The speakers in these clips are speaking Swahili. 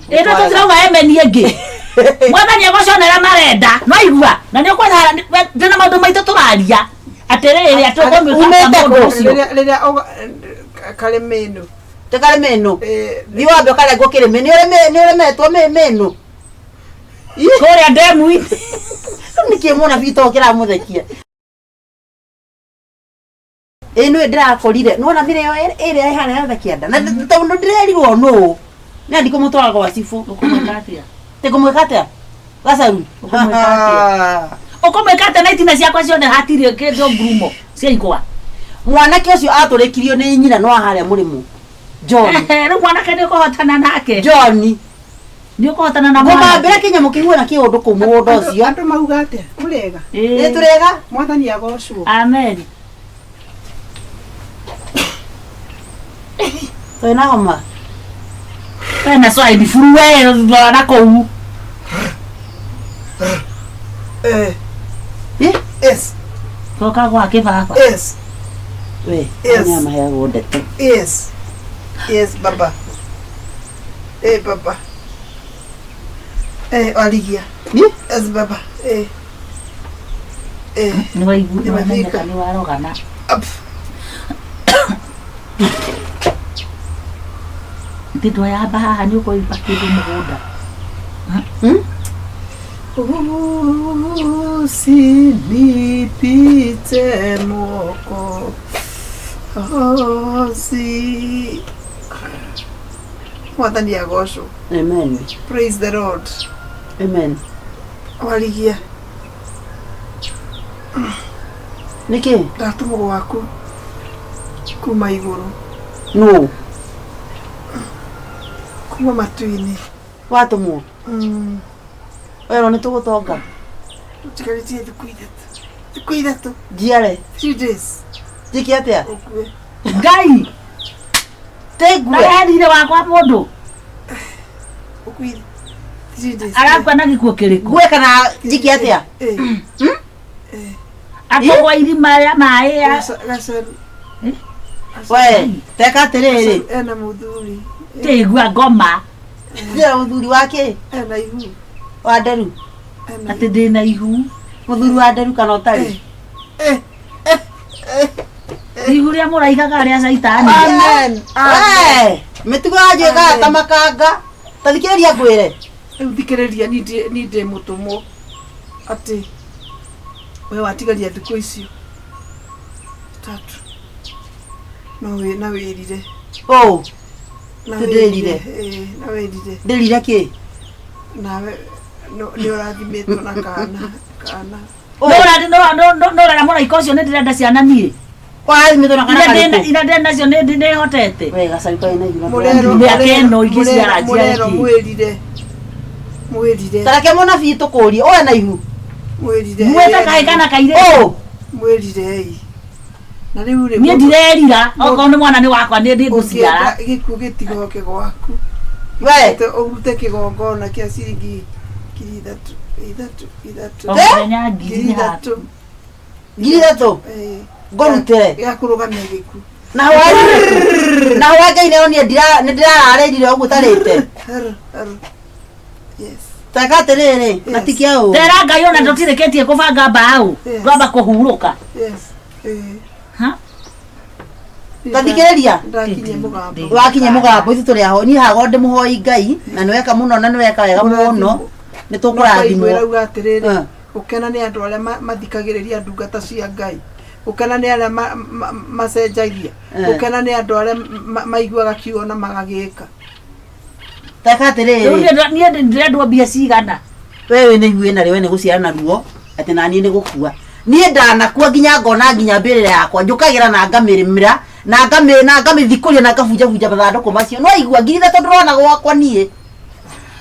ndo tutirauga emeni engi mwathani agoconera marenda no igua na nĩ ũkwenda ndĩna maũndũ maitũ tũraria atĩrĩrĩ atũkũmĩka mũndũ ũcio rĩrĩa kare meno tekare meno thiwa ndo kare gũkĩrĩ nĩ ũremetwo meno kũrĩa ndemu-inĩ nĩkĩ mwana vito kĩramũthekia ĩno ndĩrakorire nona mĩreo ĩrĩa ĩhana yothe kĩanda na tondũ ndĩrerirwo nũ nĩ ndikũmũtwara gwa cibũ ũkũmwĩka atĩa tĩkũmwĩka atĩa gacaru ũkũmwĩka atĩa na itina ciakwa ciothe hatirĩ kĩndũ ngurumo ciaigwa mwanake ũcio atũrĩkirio nĩ nyina no harĩa mũrĩmo John rĩu mwanake nĩ ũkũhotana nake John nĩ ũkũhotana na mwanake mbere kinya mũkĩigua na kĩũndũ kũu mũgũnda ũcio andũ mauga atĩa mũrega nĩ tũrega mwathani agocwo amen twĩna homa pena swahili furu wewe na kũu yes toka gwake baba yes we Yes. nyama ya ndeto yes baba baba aligia yes baba ni waigu Nimefika. ni warogana nditwa ya baha ni uko ipakido mũgũnda usinipite moko si mwathani agocwo amen praise the Lord amen waligia niki ndatumwo gwaku kuma iguru no kuma matu-inĩ watumwo wewe ni tugutonga tikaritie thikũ ithatũ jiare 3 days jiki atia ũkue ngai tegue ndayarire wakwa mũndũ ũkue 3 days arakwa na gĩkuũ kĩrĩkũ gwe kana jiki atia akogwa irima rĩa maĩ ya gacaru we teka atiriri ena mũthuri tĩigua ngoma ndira muthuri wake ena ihu wa nderu atĩ ndĩna ihu muthuri wa nderu kana utari ihu rĩa mũraigaga rĩa caitani amen we mitugo ajega tamakanga tathikiriria ngwire rĩu thikĩrĩria ni ndĩ mũtũmwo atĩ we watigaria thikũ icio 3 na wĩrire oh na Ndĩrĩrire. na wĩrire ndirire ki nawe nĩ ũrathimĩtwo na kana nora mũraika ũcio nĩ ndĩrenda ciana niĩ kwari mitona kana kariku ina ndĩrenda nacio nĩ hotete we gacaruka ina iguna Mĩaka ĩno ingĩ ciara mũrero mwĩrire tarake mona bi tukurie oya na ihu mwĩta kaĩ kana kairĩ oh mwĩrire na rĩu niĩ ndirerira okorwo nĩ mwana nĩ wakwa nĩ ngũciara gĩkuũ gĩtigoke gwaku we ũrute kĩgongona kĩa ciringi 3,000 mũthenya ngiri ithatũ ngiri ithatũ ngorutire ya kũrũgamia gĩkuũ na wa ngai neo ni ndirararĩrire ũguo tarĩte yes taka atiriri na tikia ũũ tera ngai ona tũtirĩkĩtie kũbanga mbaũ twamba kũhurũka yes tathikĩrĩria ndakinyia mũgambo wakinye mũgambo ithu tũrĩ aho niĩ hago ndĩmũhoi ngai na nĩ weka mũno na nĩ weka wega mũno nĩ tũkũrathimwo rauga atĩrĩrĩ gũkena nĩ andũ arĩa mathikagĩrĩria ndungata cia ngai gũkena nĩ arĩa macenjagia gũkena nĩ andũ arĩa maiguaga kiugo na magagĩka taka atiriri niĩ ndĩrendwo mbia cigana wewe nĩ ihu ĩna rĩo nĩ gũciara na ruo atĩ naniĩ nĩ gũkua niĩ ndanakua nginya ngona nginya mbĩrĩra yakwa njũkagĩra na ngamĩrĩmĩra na ngamĩthikũria na ngabunjabunja mathandũkũ macio no igua ngiri ithatũ ndĩrona gwakwa niĩ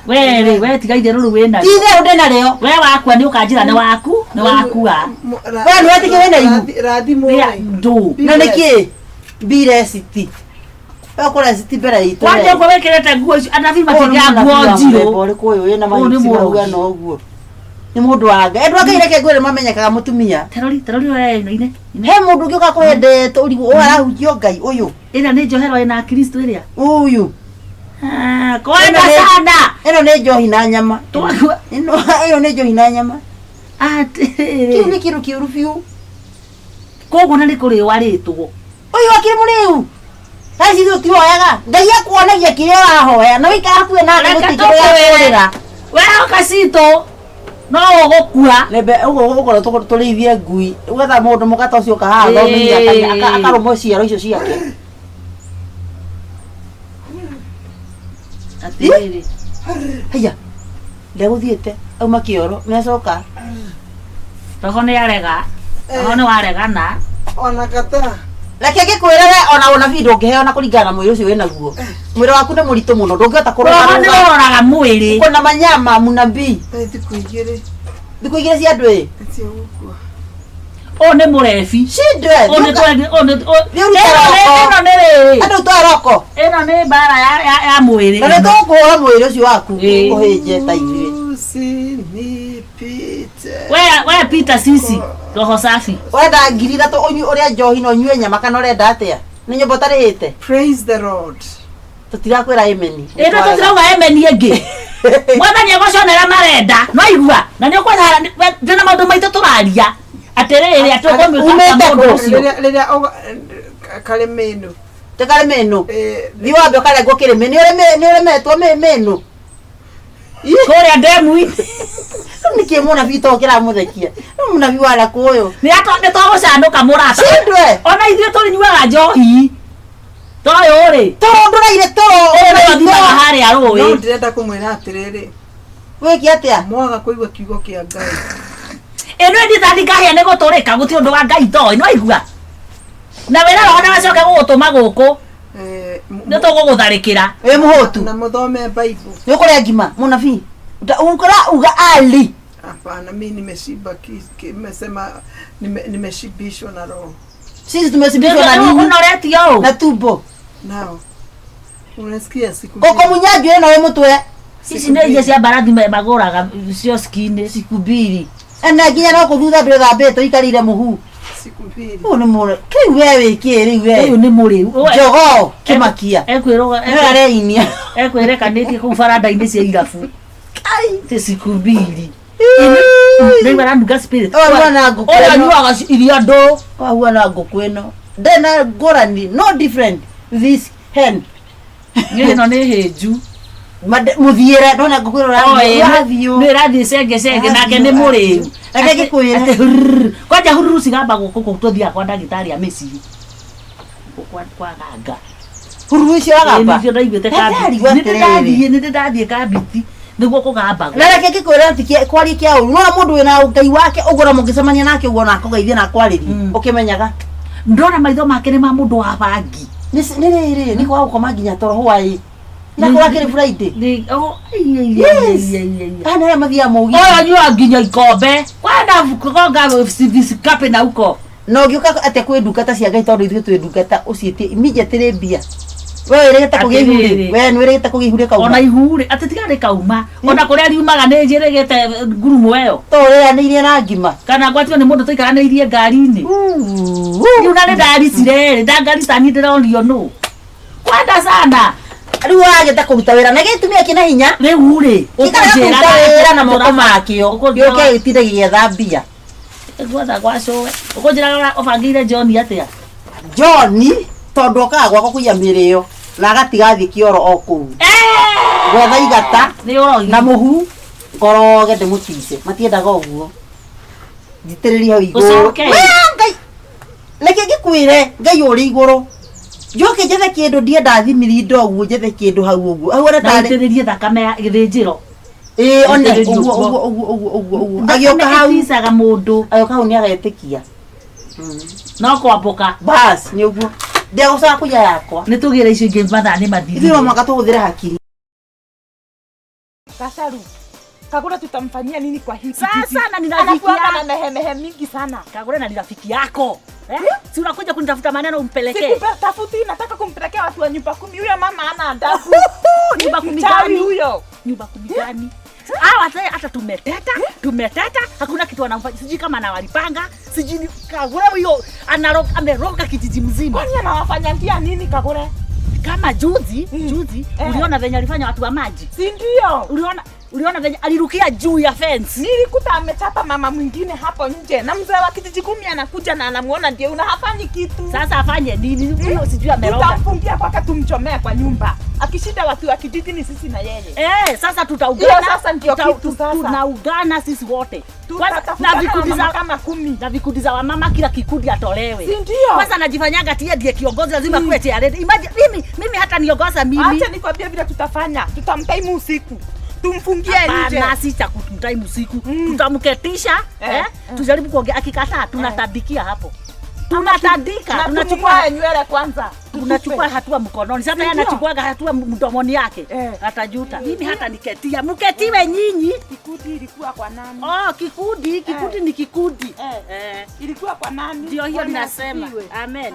we tiga itherũ rĩu wĩna itherũ ndĩnarĩo we wakua nĩ ũkanjĩra nĩ wakua we nĩ wetikĩ wĩna ihu rathimo ndũ na nĩkĩ biresiti ũkũresiti mbere itũ wanja ũguo wĩkĩrĩte nguo icio anabi matingĩa nguo njirũ ũrĩkũ ũyũ wĩna mahiũgana ũguo nĩ mũndũ wa ngai andũ a ngai reke ngwĩre mamenyekaga mũtumia terori oya ĩno he mũndũ ũngĩ ũka kũhendete ũrigũ ũyũ arahunjio ngai ũyũ ĩno nĩ njohero ĩna Kristo ĩrĩa ũyũ kwenda sana ino nĩ njohi na nyama. Twagua. Ino nĩ njohi na nyama. Atĩrĩrĩ. Kĩu nĩ kĩndũ kĩũru biũ. Koguo na nĩ kũrĩ warĩtwo. Ũyũ akĩrĩ mũrĩu. Haci tũtioyaga. Ngai akuonagia kĩrĩa ũrahoya. Na wĩikara hakuhĩ nake mũtikĩrĩa. Wewe Kasito. No ũgũkua. Lembe ũguo ũgũkorwo tũrĩithie ngui. Ũgetha mũndũ mũgata ũcio kahaha thomithia akarũmwo ciaro icio ciake. Atĩrĩrĩ. Haya. Ndegũthiĩte. Auma kĩoro. Nĩacoka. Roho nĩ arega. Roho nĩ waregana. Ona kata. Reke ngĩkwĩrere ona ũnabii ndũngĩheo na kũringana na mwĩrĩ ũcio wĩna guo. Mwĩrĩ waku nĩ mũritũ mũno ndũngĩhota kũrũga. Roho nĩ ũroraga mwĩrĩ. Kuna manyama munabii. Thikũ igĩrĩ. Thikũ igĩrĩ cia andũ ĩ. Cio gũkua. O nĩ mũrebi. Shindwe. O nĩ nĩ rĩrĩ. Andũ twaroko. Ĩno nĩ mbara ya mwĩrĩ. Na nĩ tũkũhũra mwĩrĩ ũcio waku. Ũhĩnje ta ithuĩ. We Peter Sisi. Roho safi. Wenda 3,000 ũnyue ũrĩa njohi na ũnyue nyama kana ũrenda atĩa? Nĩ nyũmba ũtarĩhĩte. Praise the Lord. Tũtirakwĩra amen. Ĩno tũtirauga amen ĩngĩ. Mwathani agũconera marenda. No igua. Na nĩ ũkwenda ndĩna maũndũ maitũ tũraria. Atĩrĩrĩ atũgũmĩka mũndũ ũcio. Rĩrĩa karĩ mĩnũ. Tekarĩ mĩnũ. Thiĩ wambe ũkarengwo kĩrĩmĩ. Nĩ ũremetwo mĩnũ. Kũrĩa ndemu-inĩ. Nĩkĩĩ mũnabii to kĩramũthekia. Mũnabii wala kũyũ. Nĩ twagũcanũka mũrata. Shindwe. Ona ithuĩ tũnyuaga njohi. Toyũ rĩ. Tũrũndũraire Ũyũ thimaga harĩa No rũĩ. ndĩrenda kũmwĩra atĩrĩrĩ. Wĩki atĩa? Mwaga kũigua kiugo kĩa Ngai. Ĩno ĩndĩ ngahĩa nĩ gũtũrĩka gũtirĩ ũndũ wa Ngai toĩ no igua. Na wĩra roho na wacoke gũgũtũma gũkũ. Nĩ tũgũgũtharĩkĩra. Wĩ mũhũtu. Na mũthome Bible. Nĩ ũkũrĩa ngima mũnabii. Uga ali. Hapana, mimi nimeshiba nimesema nimeshibishwa na roho. Sisi tumesibishwa na nini? Unoretio. Na tumbo. Nao. Unasikia siku. Koko munyaji wewe na wewe mutwe. Sisi nĩ iria cia mbarathi magũraga cio skinĩ. Siku 2. Ana nginya no kũthutha ndũ thambĩte ikarire mũhu. Siku 2. Ũyũ nĩ mũre. Kĩu wewe kĩrĩ wewe. Ũyũ nĩ mũrĩu. Jogo kĩmakia. Ekwĩrĩga ekwĩrekanĩtie kũu baranda-inĩ cia irabu. Ai, te siku 2. Nĩ baranduga spirit. Wana ngũkũ. Oya nyuaga iria ndũ. Wana ngũkũ ĩno. Ndena ngũrani no different this hen. Ĩno nĩ hĩnju. Muthiĩre ndona ngũkũ ĩrathiĩ. Nĩ ĩrathiĩ cenge nake nĩ mũrĩu. Reke ngĩkwĩre. Kwanja hururu cigamba gũkũ tũthiaga kwa ndagĩtarĩ a mĩciĩ. Kwa ganga. Hururu icio agamba. Nĩ ndaiguĩte kambiti. Nĩ ndathiĩ kambiti. Nĩguo kũgamba. Na reke ngĩkwĩra atĩ kwaria kĩa ũru. No mũndũ wĩna Ngai wake ũgũra mũngĩcemania nake ũguo na akũgeithia na akwarĩria. Ũkĩmenyaga. Ndona maitho make nĩ ma mũndũ wa bangi. Nĩ rĩrĩ nĩ kwa gũkoma nginya toro hwaĩ. Na kwa kĩrĩ Friday. Ana ya mathia mũgi. Oya nyua nginya ikombe. Kwenda kugonga visikape na uko. No ngĩũka atĩ kwĩ ndungata cia Ngai tondũ ithuĩ twĩ ndungata ũciĩtie immediately mbia. Wewe ũrĩgĩte kũgĩa ihurĩ. Wewe nĩ ũrĩgĩte kũgĩa ihurĩ kauma. Ona ihurĩ atĩ tigarĩ kauma. Ona kũrĩa riumaga nĩ njĩrĩgĩte ngurumo ĩyo. Tũrĩanĩirie na ngima. Kana gwatio nĩ mũndũ tũikaranĩirie ngari-inĩ. Rĩu na nĩ ndaricire ndangarita niĩ ndĩronio nũ. Kwenda sana. Rĩu wagĩte kũruta wĩra na gĩtumia kĩna hinya. Rĩu rĩ. Ũkũruta wĩra na moko makĩo. Gĩũke gĩtinde gĩgĩetha mbia. Gwatha gwacũwe. Ũkũnjĩraga ũbangĩire John atĩa? John tondũ okaga gwakwa kũiya mĩrĩo na agatiga thiĩ kĩoro o kũu. Gwetha igata na mũhu ngoroge ndĩmũtice matiendaga ũguo. Njitĩrĩria hau igũrũ. Ngai reke ngĩkwĩre Ngai ũrĩ igũrũ. Njoke njethe kĩndũ ndienda thimiri ndoguo njethe kĩndũ hau ũguo. Hau ona tarĩ itĩrĩrie thakame ya gĩthĩnjĩro. One ũguo. Agĩoka hau icaga mũndũ. Agĩoka hau nĩ agetĩkia. No kwambuka. Bas nĩ ũguo. Ndiagũcaga kũiya yakwa. Nĩ tũgĩre icio ingĩ mathaa nĩ mathiri. Ithuĩ no mũhaka tũhũthĩre hakiri. Kasaru, Kagura tutamfanyia nini kwa hiki? Sasa na ni rafiki anakuwa yako. na mehemehe mingi sana. Kagura na ni rafiki yako. Si unakuja kunitafuta maneno umpelekee. Sikutafuti, nataka kumpelekea watu wa nyumba 10. Huyo mama ana adabu. Nyumba 10 Mchawi gani? huyo. Nyumba 10 gani? Hawa hata tumeteta, hakuna kitu wanamfanya. Sijui kama anawalipanga, sijui Kagura huyo ameroga kijiji mzima. Kwani anawafanya ndia nini Kagura? Kama juzi uliona venye alifanya watu wa maji. Si ndio? Uliona venye alirukia juu ya fence. Nilikuta amechapa mama mwingine hapo nje. Na mzee wa kijiji 10 anakuja na anamuona ndio hafanyi kitu. Sasa afanye nini? Huyo sijui ameroga. Tutamfungia mpaka tumchomee kwa nyumba. Akishinda watu wa kijiji ni sisi na yeye. Sasa tutaugana. Sasa ndio kitu sasa. Tunaugana sisi wote. Na vikundi za kama 10. Na vikundi za wamama kila kikundi atolewe. Si ndio? Kwanza najifanyaga tia ndiye kiongozi lazima kuwe tiaredi. Imagine mimi hata niongoza mimi. Acha nikwambie vile tutafanya. Tutamtaimu usiku. Tumfungie nje. Na sita kutumtaimu usiku. Tutamketisha, tujaribu kuongea akikataa tunatabikia hapo. Tunatandika, tunachukua nywele kwanza. Tunachukua hatua mkononi. Sasa yeye anachukua hatua mdomoni yake. Atajuta. Mimi hata niketia. Mketiwe nyinyi. Kikundi ilikuwa kwa nani? Kikundi ni kikundi. Ilikuwa kwa nani? Ndio hiyo ninasema. Amen.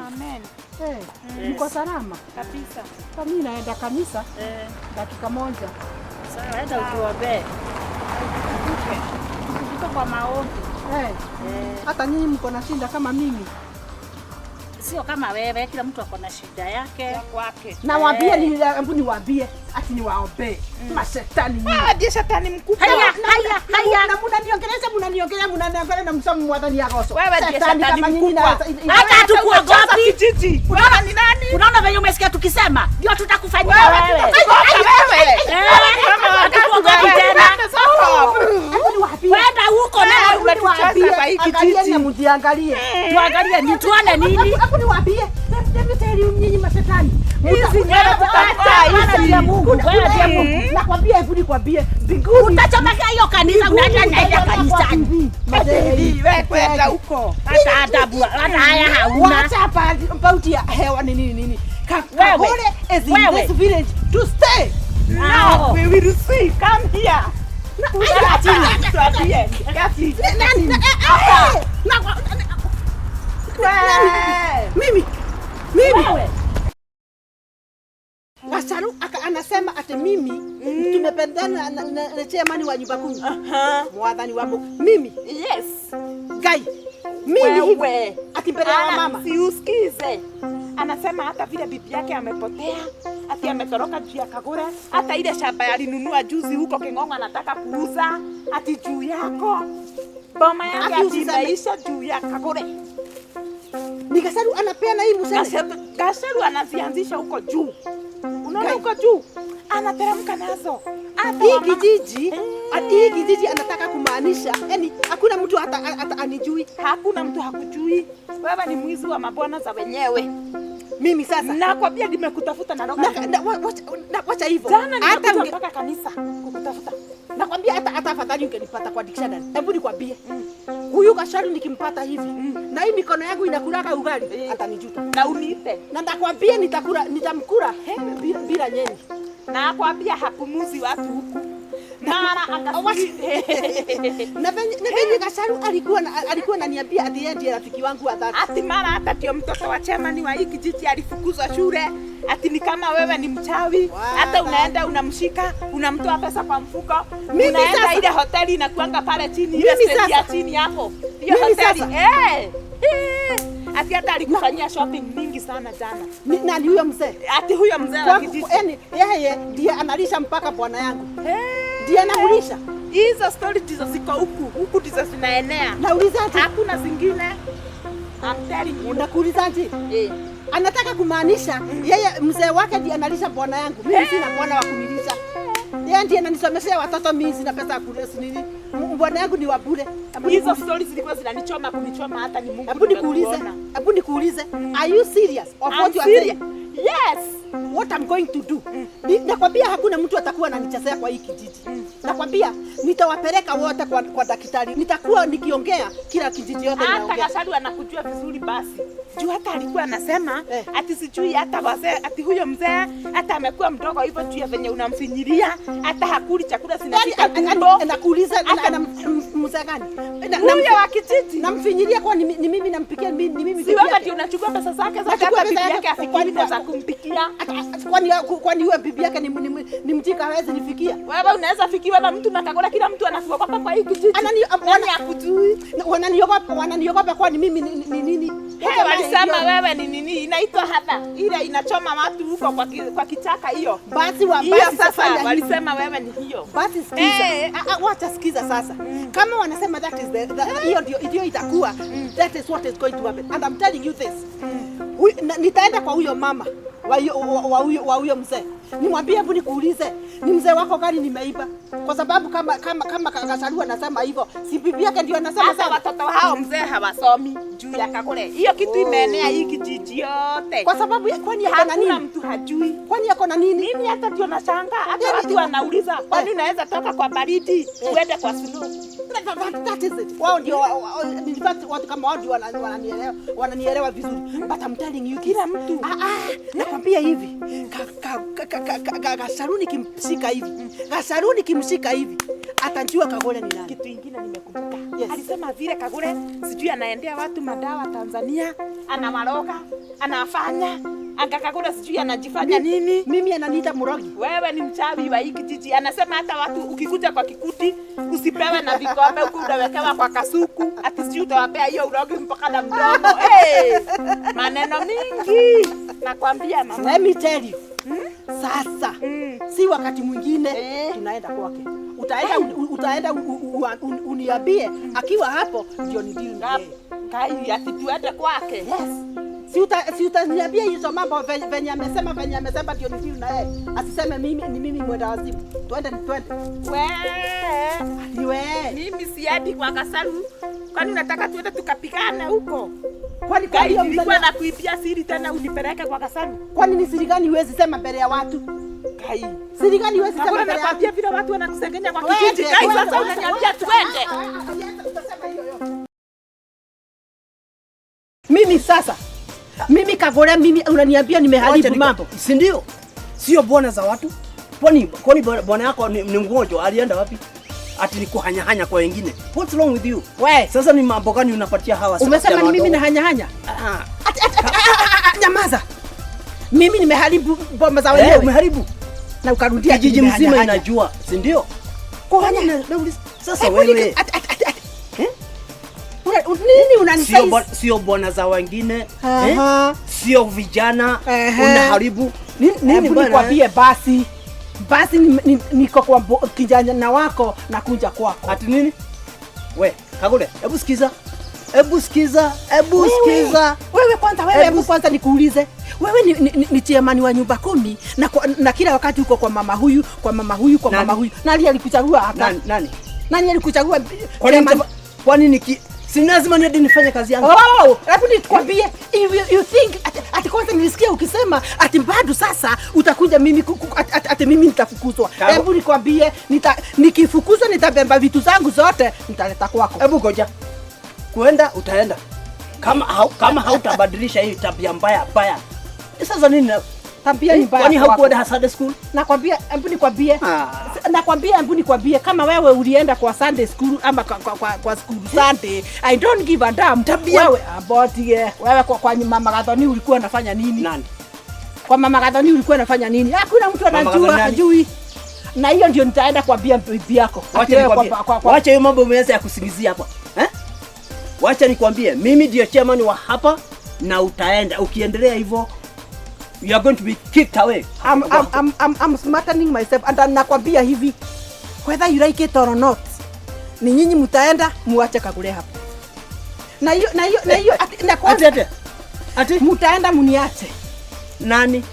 Mko salama? Kabisa. Kama mimi naenda kanisa dakika moja. Sawa, enda utuombee. Tuko kwa maombi. Hata nyinyi mko na shida kama mimi. Sio kama wewe, kila mtu ako na shida yake kwake. Na waambie niwaambie ati niwaombe. Mashetani nyinyi. Ndiye shetani mkubwa. Haya. Na mnaniongeleza na msomo mwadhani ya goso. Wewe ndiye shetani mkubwa. Hata tukuogopi. Kijiji. Wewe ni nani? Unaona vile umesikia tukisema? Ndio tutakufanyia wewe. Hatukuogopi tena. Wenda huko na unatucheza kwa hiki kijiji. Mjiangalie. Tuangalie ni tuone nini? Hapo niwaambie. Hebu tell nyinyi mashetani. Hizi nyara tutafanya ya Mungu. Wewe Mungu. Nakwambia hebu nikwambie. Mbinguni utachomeka hiyo kanisa unaenda naenda kanisani. Wewe kwenda huko. Hata adabu, hata haya hauna. Wacha hapa pauti ya hewa ni nini? Kakole is in this village to stay. Now we will see. Come here. Mimi Wasaru anasema ati mimi tumependana na chairman wa nyumba 10. Mwadhani wa Mungu. Mimi. Yes. Gai. Mimi hivi. Ati mbele ya mama. Si usikize. Anasema hata vile bibi yake amepotea, ati ametoroka juu ya Kagure, hata ile shamba alinunua juzi huko King'ong'o anataka kuuza, ati juu yako. Boma yake atimeisha juu ya Kagure. Ni Gasaru anapeana hii mseme. Gasaru anazianzisha huko juu. Unaona huko juu? Anateremka nazo. Hii kijiji anataka kumaanisha, yani hakuna mtu hata anijui. Hakuna mtu hakujui. Wewe ni mwizi wa mabwana za wenyewe. Mimi sasa nakwambia nimekutafuta na roga. Wacha hivyo. Hata mpaka kanisa kukutafuta. Nakwambia hata afadhali ungenipata kwa dictionary. Hebu nikwambie. Huyu Gasaru nikimpata hivi na hii mikono yangu inakulaka ugali atanijuta. Na uniite. Na nakwambia nitamkula bila nyeni. Na nakwambia hapumuzi watu huku. Mara akafiri. Na venye Gasaru alikuwa ananiambia ati yeye ndiye rafiki wangu wa dhati. Ati mara hata ndio mtoto wa chairman wa hii kijiji alifukuzwa shule. Ati ni kama wewe ni mchawi. Hata unaenda unamshika, unamtoa pesa kwa mfuko. Unaenda ile hoteli inakuanga pale chini, ile stage ya chini hapo. Hiyo hoteli. Ati hata alikufanyia shopping mingi sana jana. Nani huyo mzee? Ati huyo mzee wa kijiji. Yaani yeye ndiye analisha mpaka bwana yangu. Ndiye anakulisha. Hizo story ndizo ziko huku ndizo zinaenea. Nauliza ati hakuna zingine. I'm telling you. Unakuuliza ati? Anataka kumaanisha yeye mzee wake ndiye analisha bwana yangu. Mimi sina bwana wa kunilisha. Yeye ndiye ananisomeshea watoto, mimi sina pesa ya kulesi nini. Bwana yangu ni wa bure. Hizo stories zilikuwa zinanichoma kunichoma hata ni Mungu. Hebu nikuulize. Are you serious of what you are saying? Yes. What I'm going to do. Nakwambia hakuna mtu atakuwa ananichezea kwa hii kijiji. Nakwambia nitawapeleka wote kwa daktari. Nitakuwa nikiongea kila kijiji yote inaongea. Hata Gasaru anakujua vizuri basi. Juu hata alikuwa anasema ati sijui hata wazee ati huyo mzee hata amekuwa mdogo hivyo juu ya venye unamfinyilia hata hakuli chakula sinafika tumbo. Nakuuliza mzee gani? Huyo wa kijiji. Namfinyilia kwa ni mimi nampikia ni mimi. Si wewe ndio unachukua pesa zake za hata bibi yake afikiri za kumpikia. Kwani huyo bibi yake ni mjika hawezi nifikia. Wewe unaweza fikiwa na mtu na Kagura kila mtu anafuogopa kwa hii kijiji. Wananiogopa kwani mimi ni nini? Walisema wewe ni nini? Inaitwa hadha. Ile inachoma watu huko kwa kichaka hiyo. Basi sasa walisema wewe ni hiyo. Basi sikiza. Wacha sikiza sasa. Kama wanasema that is hiyo ndio itakuwa. That is what is going to happen. And I'm telling you this. Nitaenda kwa huyo mama wa huyo mzee. Nimwambie hebu nikuulize, ni mzee wako gani nimeiba? Kwa sababu kama Gasharu anasema hivyo, si bibi yake ndio anasema sasa watoto hao mzee hawasomi juu ya Kagure. Hiyo kitu imeenea hii kijiji yote. Kwa sababu kwani yako na nini? Hakuna mtu hajui. Kwani yako na nini? Mimi hata ndio nashangaa. Hata watu wanauliza, kwani unaweza toka kwa baridi uende kwa suluhu? That is it. Wao ndio watu kama wao ndio wananielewa vizuri. But I'm telling you kila mtu. Nakwambia hivi. Gasharu nikimshika hivi. Atajua Kagure ni nani. Kitu kingine nimekumbuka. Yes. Alisema vile Kagure sijui anaendea watu madawa Tanzania, anawaroga, anafanya. Kagure sijui anajifanya nini? Mimi ananiita mrogi. Wewe ni mchawi wa hiki kijiji. Anasema hata watu ukikuja kwa kikuti usipewe na vikombe huko unawekewa kwa kasuku. Ati sijui utawapea hiyo urogi mpaka na mdomo. Maneno mingi. Nakwambia mama. Let me tell you. Sasa si wakati mwingine tunaenda kwake. Utaenda uniambie akiwa hapo ndio ni deal naye. Kai ati tuende kwake. Yes. Si utaniambia hizo mambo venye amesema ndio ni deal naye. Asiseme mimi mwenda wazimu. Twende. Mimi siadi kwa Gasharu. Kwani unataka tuende tukapigane huko? Kwani kwa hiyo nilikuwa nakuibia siri tena unipeleke kwa Gasharu? Kwani ni siri gani huwezi sema mbele ya watu? Kai. Siri gani huwezi sema mbele ya watu? Vile watu wanakusengenya kwa kijiji. Kai sasa unaniambia tuende. Mimi Kagure unaniambia nimeharibu mambo. Si ndio? Sio bwana za watu. Kwani bwana yako ni mgonjwa alienda wapi? Ati ni kuhanya kwa wengine. What's wrong with you? We, sasa ni mambo gani unapatia hawa sasa? Umesema ni mimi na hanya? Nyamaza. Mimi nimeharibu bomba za wenyewe. Umeharibu. Na ukarudia kijiji mzima inajua, si ndio? Kuhanya na sasa wewe. Nini unanisaidia? Sio bwana za wengine, sio vijana, unaharibu. Nini nikwambie basi niko kwa kijana wako na kuja kwako. Ati nini? We, Kagure, hebu sikiza. Wewe kwanza nikuulize. Wewe ni chairman wa nyumba 10 na kila wakati uko kwa mama huyu. Nani alikuchagua hapa? Nani alikuchagua? Kwani si lazima niende nifanye kazi yangu? Hebu nikwambie, you think ati kwanza nilisikia ukisema ati bado sasa utakuja mimi ati mimi nitafukuzwa. Hebu nikwambie, nikifukuzwa nitabeba vitu zangu zote nitaleta kwako. Hebu ngoja. Kuenda utaenda. Kama hautabadilisha hii tabia mbaya. Sasa nini tabia ni mbaya? Kwani haukwenda Sunday school? Nakwambia, hebu nikwambie kama wewe ulienda kwa Sunday school ama kwa school Sunday, I don't give a damn. Tabia wewe wewe kwa mama Gathoni ulikuwa unafanya nini? Nani? Kwa mama Gathoni ulikuwa unafanya nini? Hakuna mtu anajua, hajui. Na hiyo ndio nitaenda kuambia bibi yako. Wacha hiyo mambo umeanza ya kusingizia hapa. Wacha nikwambie, mimi ndio chairman wa hapa na utaenda. Ukiendelea hivyo, you are going to be kicked away. I'm smartening myself and nakwambia hivi, whether you like it or not, ni nyinyi mtaenda muache Kagure hapa. Na hiyo ati mtaenda muniache. Nani?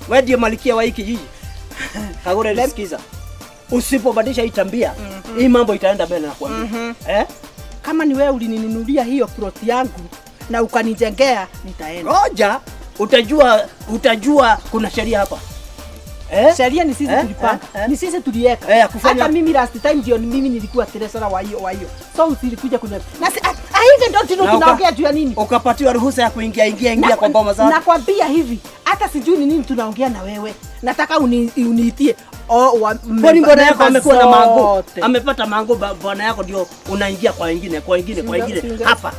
Wewe ndio malikia wa hiki kijiji. Kagure, nisikiza. Usipobadilisha hii tabia, hii mambo itaenda mbele na kuambia. Kama ni wewe ulininunulia hiyo plot yangu na ukanijengea, nitaenda. Ngoja, utajua kuna sheria hapa. Sheria ni sisi tulipanga. Ni sisi tuliweka. Hata mimi last time ndio mimi nilikuwa treasurer wa hiyo. So usilikuja kuna. Na hivi ndio tunaongea juu ya nini? Ukapatiwa ruhusa ya kuingia kwa boma zako. Nakwambia hivi, hata sijui ni nini tunaongea na wewe. Nataka uniitie. Kwani bwana yako amekuwa na mango? Amepata mango, bwana yako ndio unaingia kwa wengine. Hapa.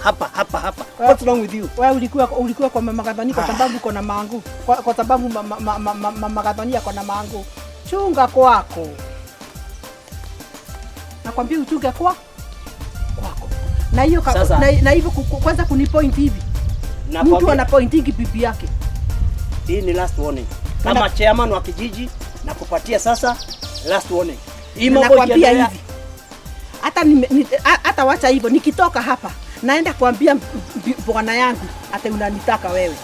What's wrong with you? Wewe ulikuwa kwa mama Gathoni kwa sababu uko na mango. Kwa sababu mama Gathoni yako na mango. Chunga kwako. Nakwambia uchunge kwako. Na hiyo na hivyo kwanza kunipoint hivi. Mtu anapointingi bibi yake. Hii ni last warning. Kama chairman wa kijiji na kupatia sasa last warning. Hii mambo nakwambia hivi. Hata wacha hivyo, nikitoka hapa naenda kuambia bwana yangu ate unanitaka wewe.